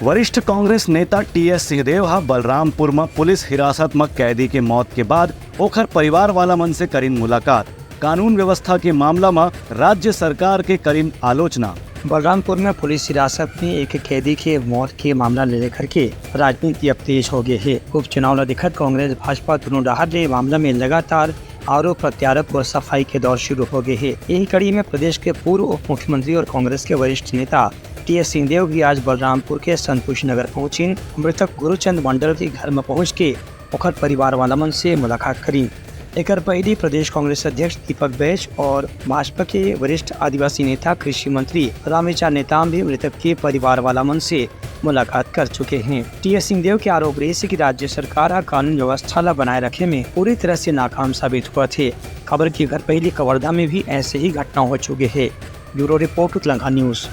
वरिष्ठ कांग्रेस नेता टीएस सिंहदेव हा बलरामपुर में पुलिस हिरासत में कैदी के मौत के बाद ओखर परिवार वाला मन से करीन मुलाकात। कानून व्यवस्था के मामला में राज्य सरकार के करीन आलोचना। बलरामपुर में पुलिस हिरासत में एक कैदी के मौत के मामला ले लेकर के राजनीति अब तेज हो गई है। उपचुनाव दिखत कांग्रेस भाजपा दोनों राहत ने मामला में लगातार आरोप प्रत्यारोप और सफाई के दौर शुरू हो गए हैं। यही कड़ी में प्रदेश के पूर्व उप मुख्यमंत्री और कांग्रेस के वरिष्ठ नेता टीएस सिंहदेव भी आज बलरामपुर के संतोष नगर पहुंची। मृतक गुरुचंद मंडल के घर में पहुंच के ओखर परिवार वाला मन से मुलाकात करी। एक पहले प्रदेश कांग्रेस अध्यक्ष दीपक बैज और भाजपा के वरिष्ठ आदिवासी नेता कृषि मंत्री रामेचा नेताम भी मृतक के परिवार वाला मन से मुलाकात कर चुके हैं। टीएस सिंहदेव के आरोप रहे कि राज्य सरकार कानून व्यवस्था ला बनाए रखे में पूरी तरह से नाकाम साबित हुआ थे। खबर की घर पहले कवर्धा में भी ऐसे ही घटना हो चुके हैं। Bureau report Telangana news.